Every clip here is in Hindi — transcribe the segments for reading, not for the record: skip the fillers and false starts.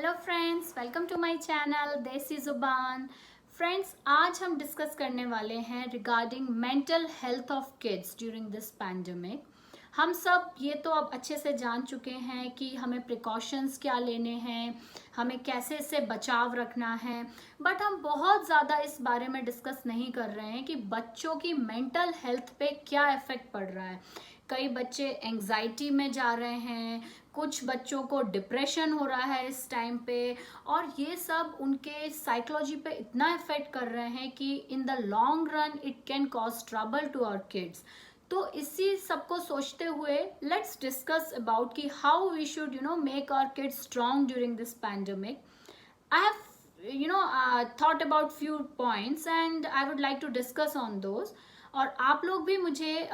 Hello friends, welcome to my channel Desi Zubaan. Friends, आज हम डिस्कस करने वाले हैं regarding mental health of kids during this pandemic. हम सब ये तो अब अच्छे से जान चुके हैं कि हमें प्रिकॉशंस क्या लेने हैं, हमें कैसे इससे बचाव रखना है, बट हम बहुत ज़्यादा इस बारे में डिस्कस नहीं कर रहे हैं कि बच्चों की मेंटल हेल्थ पे क्या इफ़ेक्ट पड़ रहा है। कई बच्चे एंजाइटी में जा रहे हैं, कुछ बच्चों को डिप्रेशन हो रहा है इस टाइम पे, और ये सब उनके साइकोलॉजी पे इतना इफेक्ट कर रहे हैं कि in the long run it can cause trouble to our kids. तो इसी सबको सोचते हुए लेट्स डिस्कस अबाउट कि how we should make our kids strong during this pandemic. I have thought about few points and I would like to discuss on those। और आप लोग भी मुझे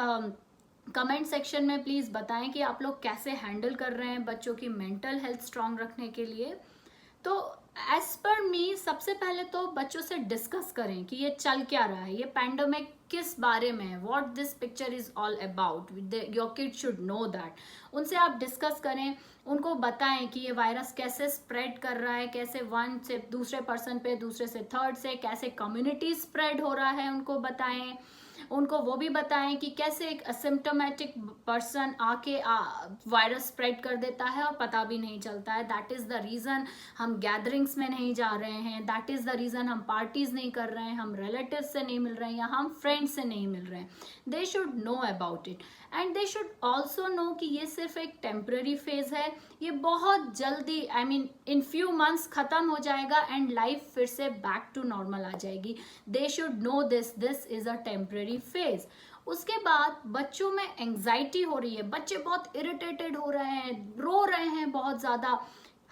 कमेंट सेक्शन में प्लीज़ बताएं कि आप लोग कैसे हैंडल कर रहे हैं बच्चों की मेंटल हेल्थ स्ट्रांग रखने के लिए। तो एज पर मी सबसे पहले तो बच्चों से डिस्कस करें कि ये चल क्या रहा है, ये पैंडेमिक किस बारे में है, what this picture is all about. Your kid should know that. उनसे आप डिस्कस करें, उनको बताएं कि ये वायरस कैसे स्प्रेड कर रहा है, कैसे वन से दूसरे पर्सन पे, दूसरे से थर्ड से कैसे कम्युनिटी स्प्रेड हो रहा है, उनको बताएं। उनको वो भी बताएं कि कैसे एक असिम्टोमेटिक पर्सन आके वायरस स्प्रेड कर देता है और पता भी नहीं चलता है। दैट इज़ द रीज़न हम गैदरिंग्स में नहीं जा रहे हैं, दैट इज़ द रीज़न हम पार्टीज नहीं कर रहे हैं, हम रिलेटिव्स से नहीं मिल रहे हैं या हम फ्रेंड्स से नहीं मिल रहे हैं। They should know about it and they should also know कि ये सिर्फ एक टेम्पररी फेज है, ये बहुत जल्दी I mean in few months खत्म हो जाएगा एंड लाइफ फिर से बैक टू नॉर्मल आ जाएगी। दे should no this is a temporary phase. उसके बाद बच्चों में एंजाइटी हो रही है, बच्चे बहुत इरिटेटेड हो रहे हैं, रो रहे हैं बहुत ज़्यादा।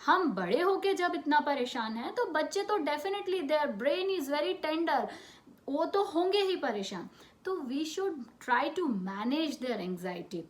हम बड़े होके जब इतना परेशान हैं तो बच्चे तो definitely their brain is very tender, वो तो होंगे ही परेशान। तो we should try to manage their anxiety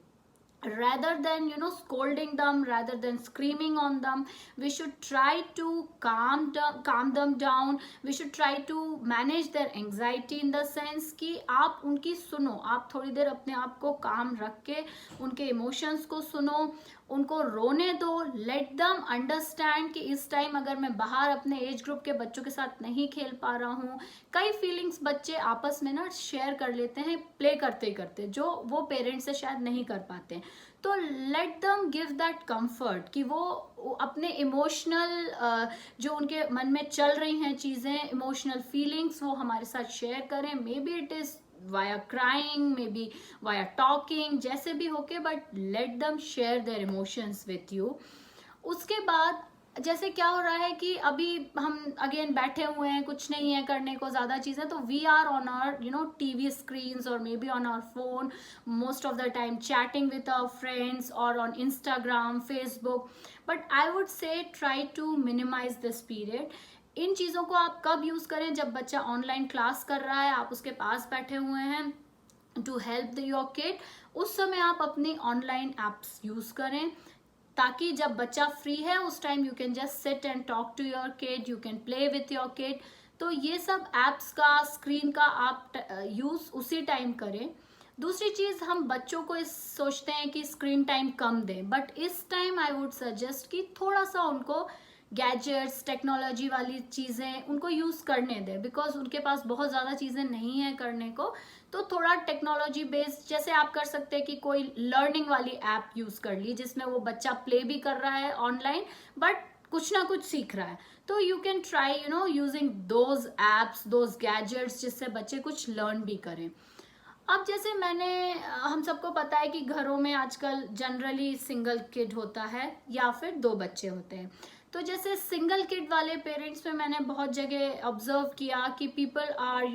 rather than scolding them, rather than screaming on them. We should try to calm them down. We should try to manage their anxiety in the sense कि आप उनकी सुनो, आप थोड़ी देर अपने आप को काम रख के उनके इमोशंस को सुनो, उनको रोने दो। लेट दम अंडरस्टैंड कि इस टाइम अगर मैं बाहर अपने एज ग्रुप के बच्चों के साथ नहीं खेल पा रहा हूँ, कई फीलिंग्स बच्चे आपस में ना शेयर कर लेते हैं प्ले करते करते, जो वो पेरेंट्स से शायद नहीं कर पाते। तो let them give that comfort कि वो अपने इमोशनल जो उनके मन में चल रही हैं चीज़ें, इमोशनल फीलिंग्स, वो हमारे साथ शेयर करें। May be it is via crying, may be via talking, जैसे भी होके, but let them share their emotions with you. उसके बाद जैसे क्या हो रहा है कि अभी हम अगेन बैठे हुए हैं, कुछ नहीं है करने को ज़्यादा चीज़ें, तो we are on our TV screens और maybe on our phone most of the time chatting with our friends और on Instagram, Facebook. But I would say try to minimize this period. इन चीज़ों को आप कब यूज़ करें? जब बच्चा ऑनलाइन क्लास कर रहा है, आप उसके पास बैठे हुए हैं टू हेल्प योर किड, उस समय आप अपनी ऑनलाइन एप्स यूज़ करें, ताकि जब बच्चा फ्री है उस time you can just sit and talk to your kid, you can play with your kid. तो ये सब एप्स का, स्क्रीन का आप यूज़ उसी टाइम करें। दूसरी चीज़, हम बच्चों को इस सोचते हैं कि स्क्रीन टाइम कम दें, बट इस टाइम आई वुड सजेस्ट कि थोड़ा सा उनको गैजेट्स, टेक्नोलॉजी वाली चीज़ें उनको यूज़ करने दें, बिकॉज उनके पास बहुत ज़्यादा चीज़ें नहीं हैं करने को। तो थोड़ा टेक्नोलॉजी बेस्ड जैसे आप कर सकते हैं कि कोई लर्निंग वाली ऐप यूज़ कर ली जिसमें वो बच्चा प्ले भी कर रहा है ऑनलाइन बट कुछ ना कुछ सीख रहा है। तो you can try using those apps, those gadgets, जिससे बच्चे कुछ लर्न भी करें। अब जैसे हम सबको पता है कि घरों में आजकल जनरली सिंगल किड होता है या फिर दो बच्चे होते हैं। तो जैसे सिंगल किड वाले पेरेंट्स में मैंने बहुत जगह ऑब्जर्व किया कि people are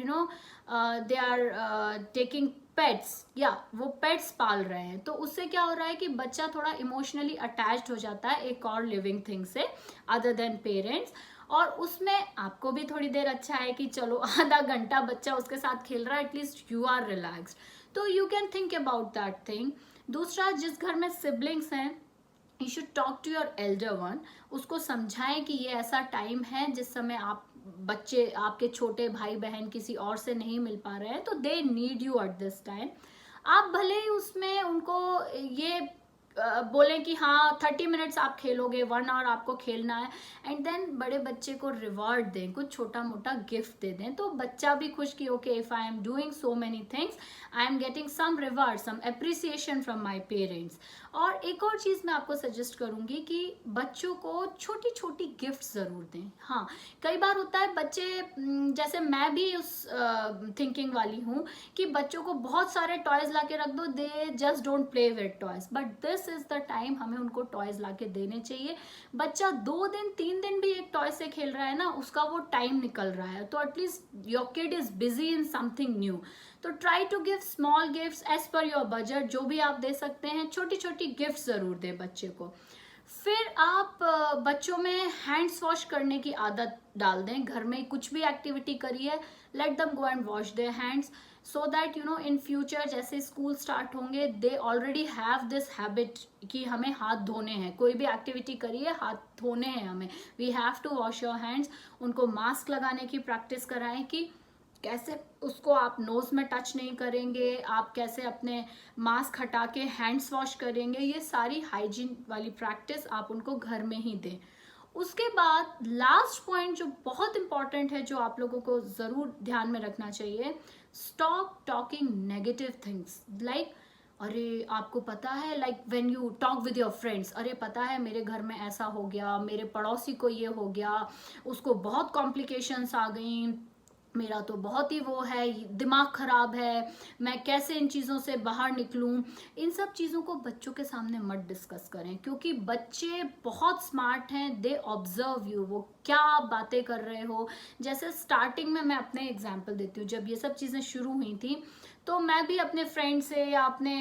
they are taking pets, या वो पेट्स पाल रहे हैं। तो उससे क्या हो रहा है कि बच्चा थोड़ा इमोशनली अटैच्ड हो जाता है एक और लिविंग थिंग से अदर देन पेरेंट्स, और उसमें आपको भी थोड़ी देर अच्छा है कि चलो आधा घंटा बच्चा उसके साथ खेल रहा है, एटलीस्ट यू आर रिलैक्स्ड। तो you can think about that thing. दूसरा, जिस घर में सिबलिंग्स हैं, you should talk to your elder one, उसको समझाएं कि ये ऐसा टाइम है जिस समय आप बच्चे, आपके छोटे भाई बहन किसी और से नहीं मिल पा रहे हैं, तो they need you at this time. आप भले ही उसमें उनको ये बोलें कि हाँ 30 मिनट्स आप खेलोगे, 1 आवर आपको खेलना है, एंड देन बड़े बच्चे को रिवॉर्ड दें, कुछ छोटा मोटा गिफ्ट दे दें, तो बच्चा भी खुश कि okay if I am doing so many things I am getting some reward, some appreciation from my parents. और एक और चीज़ मैं आपको सजेस्ट करूंगी कि बच्चों को छोटी छोटी गिफ्ट ज़रूर दें। हाँ, कई बार होता है बच्चे, जैसे मैं भी उस थिंकिंग वाली हूँ कि बच्चों को बहुत सारे टॉयज ला के रख दो, they just don't play with toys, but this is the time हमें उनको टॉयज ला के देने चाहिए। बच्चा 2 दिन 3 दिन भी एक टॉय से खेल रहा है ना, उसका वो टाइम निकल रहा है, तो at least your kid is busy in something new. तो try to give small gifts as per your budget, जो भी आप दे सकते हैं, छोटी छोटी गिफ्ट जरूर दें बच्चे को। फिर आप बच्चों में हैंड्स वॉश करने की आदत डाल दें। घर में कुछ भी एक्टिविटी करिए, let them go and wash their hands, so that you know in future जैसे स्कूल स्टार्ट होंगे they already have this habit कि हमें हाथ धोने हैं, कोई भी एक्टिविटी करिए हाथ धोने हैं हमें, we have to wash your hands. उनको मास्क लगाने की प्रैक्टिस कराएं कि कैसे उसको आप नोज में टच नहीं करेंगे, आप कैसे अपने मास्क हटा के हैंड्स वॉश करेंगे, ये सारी हाइजीन वाली प्रैक्टिस आप उनको घर में ही दें। उसके बाद लास्ट पॉइंट जो बहुत इंपॉर्टेंट है, जो आप लोगों को जरूर ध्यान में रखना चाहिए, stop talking negative things. Like अरे आपको पता है, like when you talk with your friends, अरे पता है मेरे घर में ऐसा हो गया, मेरे पड़ोसी को ये हो गया, उसको बहुत कॉम्प्लिकेशंस आ गई, मेरा तो बहुत ही वो है, दिमाग खराब है, मैं कैसे इन चीज़ों से बाहर निकलूं। इन सब चीज़ों को बच्चों के सामने मत डिस्कस करें, क्योंकि बच्चे बहुत स्मार्ट हैं, दे ऑब्जर्व यू, वो क्या आप बातें कर रहे हो। जैसे स्टार्टिंग में मैं अपने एग्जांपल देती हूँ, जब ये सब चीज़ें शुरू हुई थी तो मैं भी अपने फ्रेंड से या अपने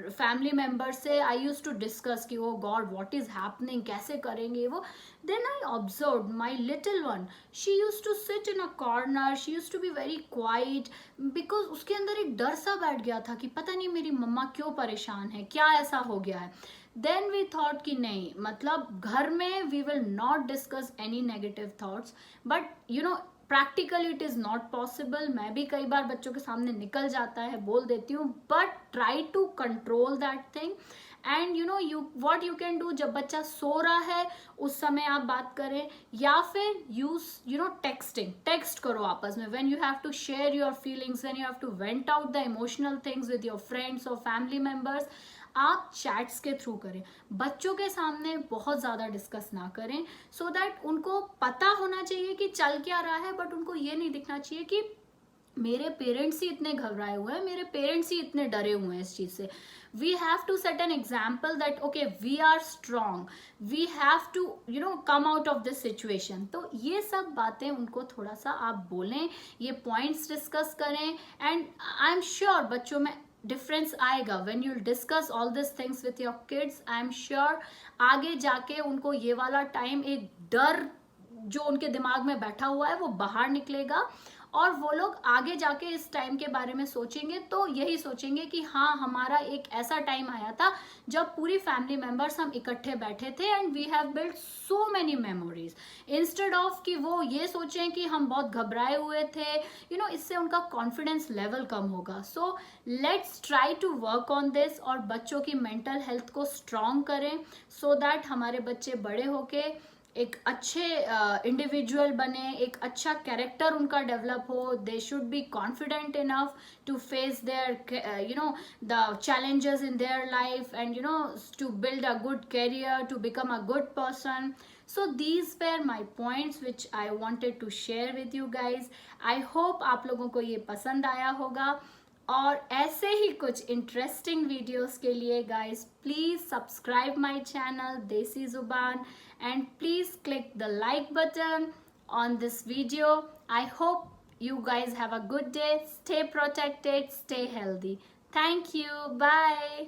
फैमिली मेम्बर से आई यूज टू डिस्कस कि oh god what is happening, कैसे करेंगे वो। Then I observe my little one, she use to sit in a corner, she use to be very quiet, because उसके अंदर एक डर सा बैठ गया था कि पता नहीं मेरी मम्मा क्यों परेशान है, क्या ऐसा हो गया है। देन वी थॉट कि नहीं, मतलब घर में we will not discuss any negative thoughts, but you know practically it is not possible. मैं भी कई बार बच्चों के सामने निकल जाता है, बोल देती हूँ, but try to control that thing. And you know you what you can do, जब बच्चा सो रहा है उस समय आप बात करें, या फिर use you know texting, text करो आपस में, when you have to share your feelings, when you have to vent out the emotional things with your friends और फैमिली मेम्बर्स, आप चैट्स के थ्रू करें। बच्चों के सामने बहुत ज़्यादा डिस्कस ना करें, सो दैट उनको पता होना चाहिए कि चल क्या रहा है, बट उनको ये नहीं दिखना चाहिए कि मेरे पेरेंट्स ही इतने घबराए हुए हैं, मेरे पेरेंट्स ही इतने डरे हुए हैं इस चीज़ से। We have to set an example that okay we are strong, we have to you know come out of this situation. तो ये सब बातें उनको थोड़ा सा आप बोलें, ये पॉइंट्स डिस्कस करें, एंड आई एम श्योर बच्चों में डिफरेंस आएगा when you discuss all this things with your kids. I am sure आगे जाके उनको ये वाला टाइम, एक डर जो उनके दिमाग में बैठा हुआ है वो बाहर निकलेगा, और वो लोग आगे जाके इस टाइम के बारे में सोचेंगे तो यही सोचेंगे कि हाँ हमारा एक ऐसा टाइम आया था जब पूरी फैमिली मेंबर्स हम इकट्ठे बैठे थे and we have built so many memories, instead of कि वो ये सोचें कि हम बहुत घबराए हुए थे। यू नो इससे उनका कॉन्फिडेंस लेवल कम होगा। So let's try to work on this और बच्चों की मेंटल हेल्थ को स्ट्रॉन्ग करें, सो दैट हमारे बच्चे बड़े होके एक अच्छे इंडिविजुअल बने, एक अच्छा कैरेक्टर उनका डेवलप हो, they should be confident enough to face their you know the challenges in their life, and you know to build a good career, to become a good person. So these were my points which I wanted to share with you guys. I hope आप लोगों को ये पसंद आया होगा, और ऐसे ही कुछ इंटरेस्टिंग वीडियोस के लिए guys please subscribe my channel Desi जुबान, and please click the like button on this video. I hope you guys have a good day, stay protected, stay healthy. Thank you, bye.